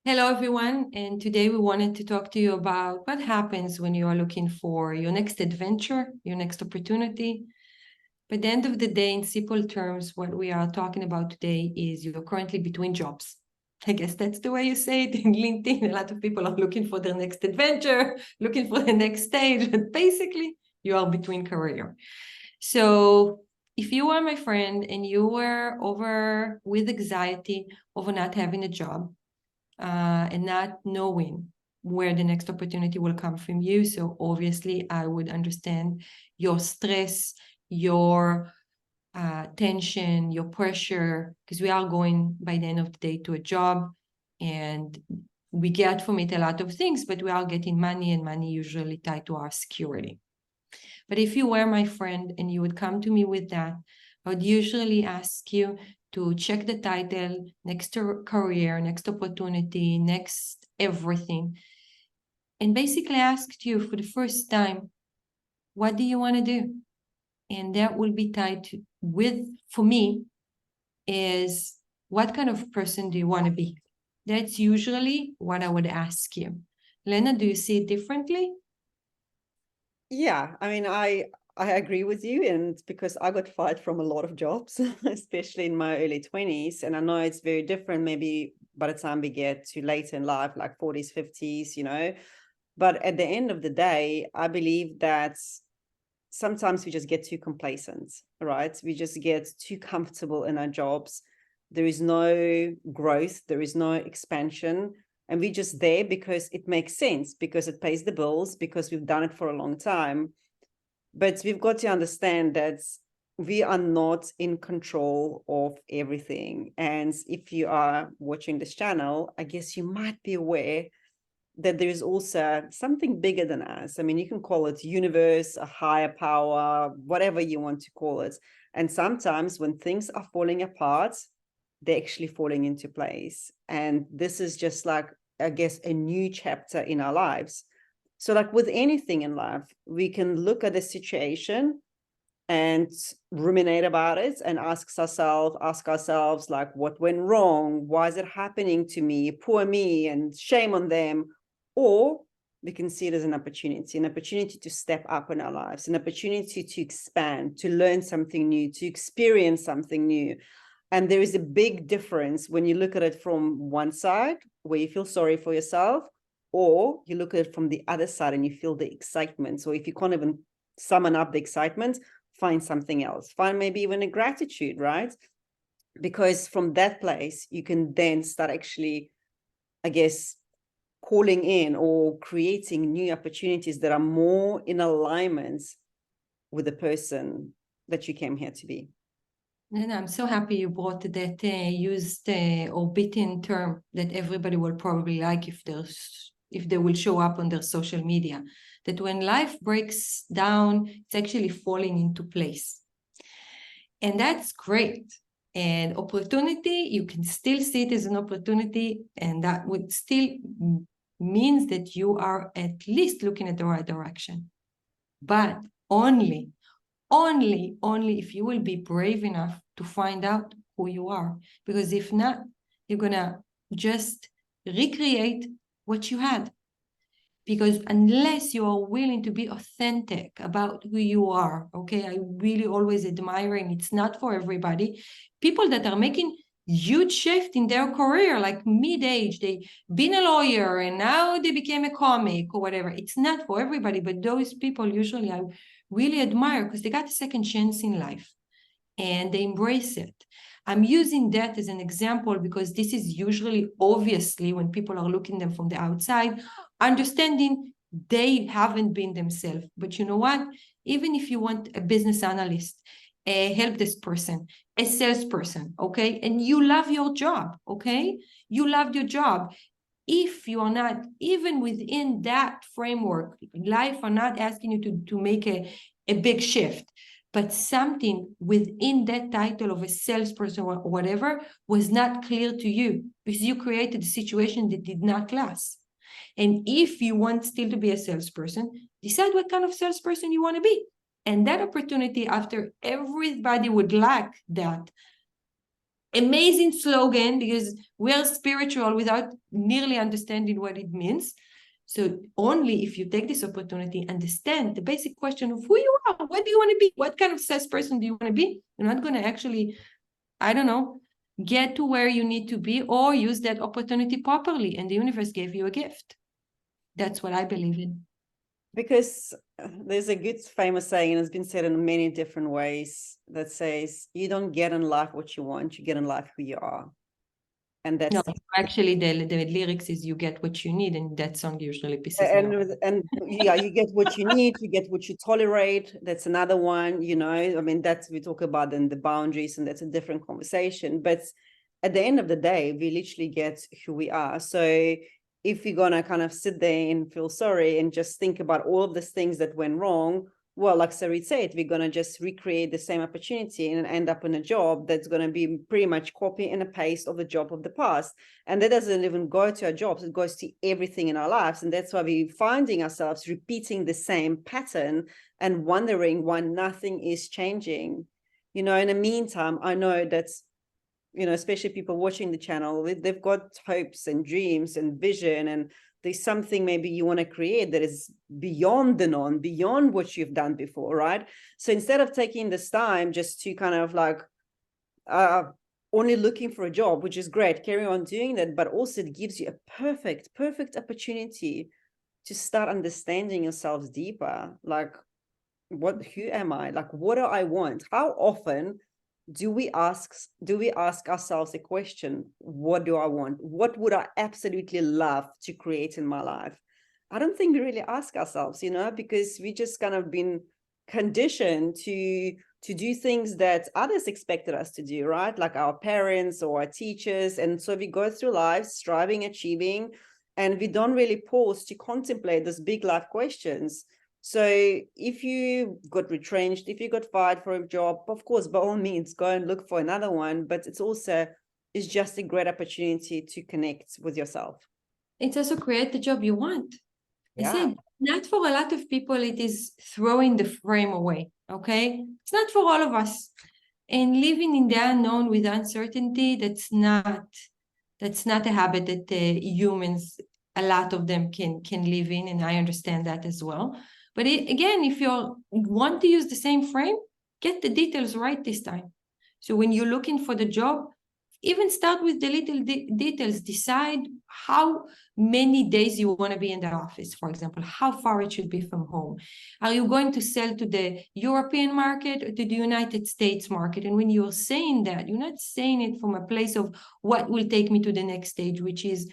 Hello, everyone. And today we wanted to talk to you about what happens when you are looking for your next adventure, your next opportunity. But at the end of the day, in simple terms, what we are talking about today is you're currently between jobs. I guess that's the way you say it in LinkedIn. A lot of people are looking for their next adventure, looking for the next stage, but basically you are between career. So if you are my friend and you were over with anxiety over not having a job, and not knowing where the next opportunity will come from you. So obviously, I would understand your stress, your tension, your pressure, because we are going by the end of the day to a job and we get from it a lot of things, but we are getting money, and money usually tied to our security. But if you were my friend and you would come to me with that, I would usually ask you to check the title next to career, next opportunity, next everything, and basically asked you for the first time, what do you want to do? And that will be tied to for me, is what kind of person do you want to be? That's usually what I would ask you. Lena, do you see it differently? Yeah, I mean, I agree with you, and because I got fired from a lot of jobs, especially in my early 20s, and I know it's very different maybe by the time we get to later in life, like 40s, 50s, but at the end of the day, I believe that sometimes we just get too complacent, right? We just get too comfortable in our jobs. There is no growth, there is no expansion. And we're just there because it makes sense, because it pays the bills, because we've done it for a long time. But we've got to understand that we are not in control of everything. And if you are watching this channel, I guess you might be aware that there is also something bigger than us. I mean, you can call it universe, a higher power, whatever you want to call it. And sometimes when things are falling apart, they're actually falling into place. And this is just like, I guess, a new chapter in our lives. So like with anything in life, we can look at a situation and ruminate about it and ask ourselves like, what went wrong? Why is it happening to me? Poor me, and shame on them. Or we can see it as an opportunity to step up in our lives, an opportunity to expand, to learn something new, to experience something new. And there is a big difference when you look at it from one side, where you feel sorry for yourself, or you look at it from the other side and you feel the excitement. So if you can't even summon up the excitement, find something else. Find maybe even a gratitude, right? Because from that place, you can then start actually, I guess, calling in or creating new opportunities that are more in alignment with the person that you came here to be. And I'm so happy you brought that used or beaten term that everybody will probably like if they will show up on their social media. That when life breaks down, it's actually falling into place. And that's great. And opportunity, you can still see it as an opportunity, and that would still means that you are at least looking at the right direction. But only if you will be brave enough to find out who you are. Because if not, you're gonna just recreate what you had. Because unless you are willing to be authentic about who you are, okay, I really always admire, and it's not for everybody, people that are making huge shift in their career, like mid-age, they been a lawyer and now they became a comic or whatever. It's not for everybody, but those people usually I really admire because they got a second chance in life and they embrace it. I'm using that as an example because this is usually, obviously, when people are looking at them from the outside, understanding they haven't been themselves. But you know what? Even if you want a business analyst, a help desk person, a salesperson, okay, and you love your job, okay, you loved your job. If you are not even within that framework, life are not asking you to make a big shift, but something within that title of a salesperson or whatever was not clear to you because you created a situation that did not last. And if you want still to be a salesperson, decide what kind of salesperson you want to be. And that opportunity, after everybody would lack that, amazing slogan because we're spiritual without nearly understanding what it means. So only if you take this opportunity, understand the basic question of who you are, what do you want to be, what kind of salesperson do you want to be? You're not going to actually, I don't know, get to where you need to be or use that opportunity properly. And the universe gave you a gift. That's what I believe in. Because there's a good famous saying, and it's been said in many different ways, that says, you don't get in life what you want, you get in life who you are. And that's no, actually the lyrics is you get what you need, and that song usually pisses me off. And yeah, you get what you need, you get what you tolerate. That's another one, you know. I mean, that's, we talk about then the boundaries, and that's a different conversation. But at the end of the day, we literally get who we are. So if you're gonna kind of sit there and feel sorry and just think about all of these things that went wrong, well, like Sarit said, we're going to just recreate the same opportunity and end up in a job that's going to be pretty much copy and a paste of the job of the past. And that doesn't even go to our jobs, it goes to everything in our lives. And that's why we're finding ourselves repeating the same pattern and wondering why nothing is changing. You know, in the meantime, I know that's, you know, especially people watching the channel, they've got hopes and dreams and vision, and there's something maybe you want to create that is beyond the norm, beyond what you've done before, right? So instead of taking this time just to kind of like only looking for a job, which is great, carry on doing that, but also it gives you a perfect opportunity to start understanding yourselves deeper. Like, who am I? Like, what do I want? How often do we ask ourselves a question, what do I want? What would I absolutely love to create in my life? I don't think we really ask ourselves, you know, because we just kind of been conditioned to do things that others expected us to do, right? Like our parents or our teachers. And so we go through life striving, achieving, and we don't really pause to contemplate those big life questions. So if you got retrenched, if you got fired for a job, of course, by all means, go and look for another one. But it's just a great opportunity to connect with yourself. It's also create the job you want. Yeah. I said, not for a lot of people, it is throwing the frame away, okay? It's not for all of us. And living in the unknown with uncertainty, that's not a habit that humans, a lot of them can live in, and I understand that as well. But again, if you want to use the same frame, get the details right this time. So when you're looking for the job, even start with the little details. Decide how many days you want to be in the office, for example, how far it should be from home. Are you going to sell to the European market or to the United States market? And when you're saying that, you're not saying it from a place of what will take me to the next stage, which is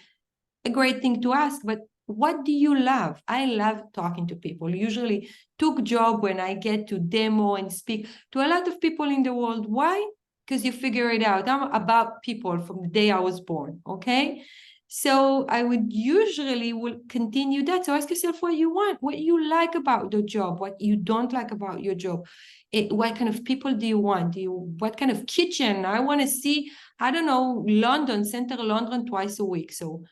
a great thing to ask, but what do you love? I love talking to people. Usually took job when I get to demo and speak to a lot of people in the world. Why? Because you figure it out. I'm about people from the day I was born, okay? So I would usually will continue that. So ask yourself what you want, what you like about the job, what you don't like about your job. What kind of people do you want? What kind of kitchen? I want to see, I don't know, London, center London twice a week. So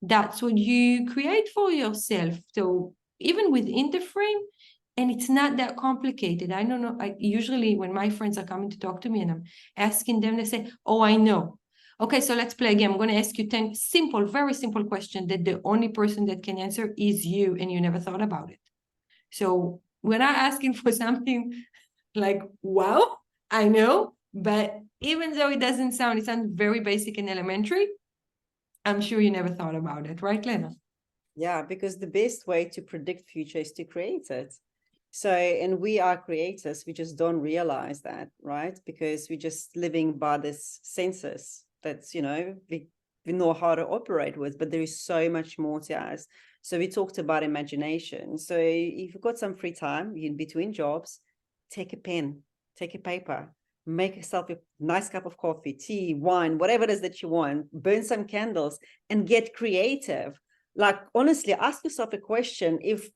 that's what you create for yourself. So even within the frame, and it's not that complicated. I don't know. Usually when my friends are coming to talk to me and I'm asking them, they say, oh, I know. Okay, so let's play a game. I'm going to ask you 10 simple, very simple questions that the only person that can answer is you, and you never thought about it. So we're not asking for something like, wow, I know, but even though it sounds very basic and elementary, I'm sure you never thought about it, right, Lena? Yeah, because the best way to predict future is to create it. So, and we are creators, we just don't realize that, right? Because we're just living by this census that's, you know, we know how to operate with, but there is so much more to us. So we talked about imagination. So if you've got some free time in between jobs, take a pen, take a paper, make yourself a nice cup of coffee, tea, wine, whatever it is that you want, burn some candles and get creative. Like, honestly, ask yourself a question. If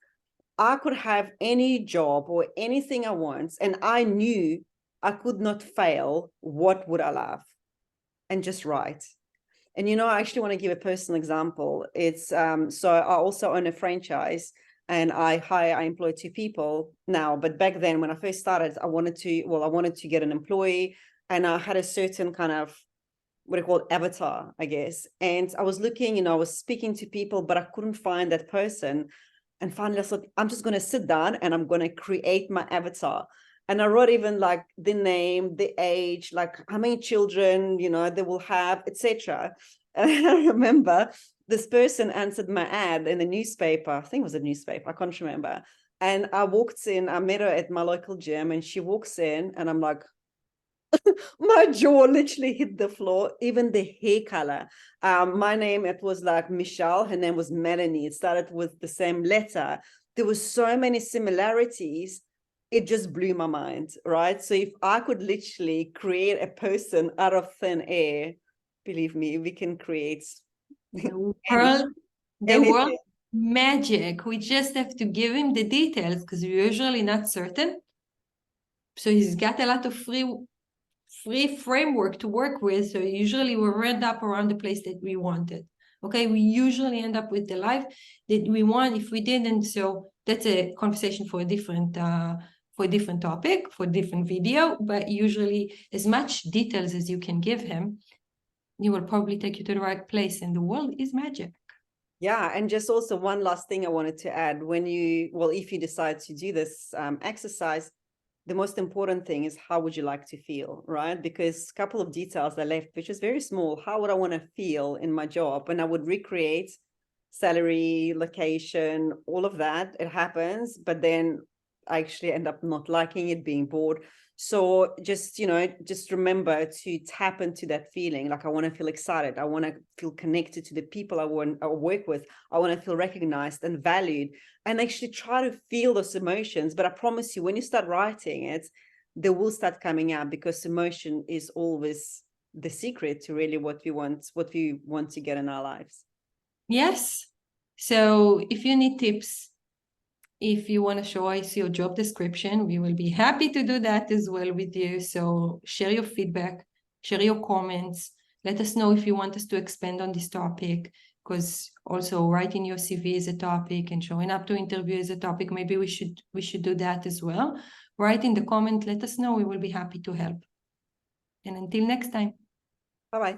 I could have any job or anything I want, and I knew I could not fail, what would I love? And just write. And, you know, I actually want to give a personal example. It's so I also own a franchise, and I employ 2 people now. But back then, when I first started, I wanted to get an employee, and I had a certain kind of what I call avatar, I guess. And I was looking, I was speaking to people, but I couldn't find that person. And finally I thought, I'm just going to sit down and I'm going to create my avatar. And I wrote even like the name, the age, like how many children, they will have, etc. And I remember this person answered my ad in the newspaper. I think it was a newspaper. I can't remember. And I walked in, I met her at my local gym, and she walks in and I'm like, my jaw literally hit the floor, even the hair color. My name, it was like Michelle, her name was Melanie. It started with the same letter. There was so many similarities. It just blew my mind, right? So if I could literally create a person out of thin air, believe me, we can create the world anything. magic. We just have to give him the details because we're usually not certain. So he's got a lot of free framework to work with. So usually we end up around the place that we wanted. Okay, we usually end up with the life that we want. If we didn't, so that's a conversation for a different topic, for a different video. But usually, as much details as you can give him, he will probably take you to the right place. And the world is magic. Yeah, and just also one last thing I wanted to add: if you decide to do this exercise, the most important thing is how would you like to feel, right? Because a couple of details are left, which is very small. How would I want to feel in my job? And I would recreate salary, location, all of that. It happens, but then I actually end up not liking it, being bored. So just remember to tap into that feeling. Like, I want to feel excited. I want to feel connected to the people I work with. I want to feel recognized and valued, and actually try to feel those emotions. But I promise you, when you start writing it, they will start coming out, because emotion is always the secret to really what we want to get in our lives. Yes. So if you need tips, if you want to show us your job description, we will be happy to do that as well with you. So share your feedback, share your comments. Let us know if you want us to expand on this topic, because also writing your CV is a topic and showing up to interview is a topic. Maybe we should do that as well. Write in the comment, let us know. We will be happy to help. And until next time. Bye-bye.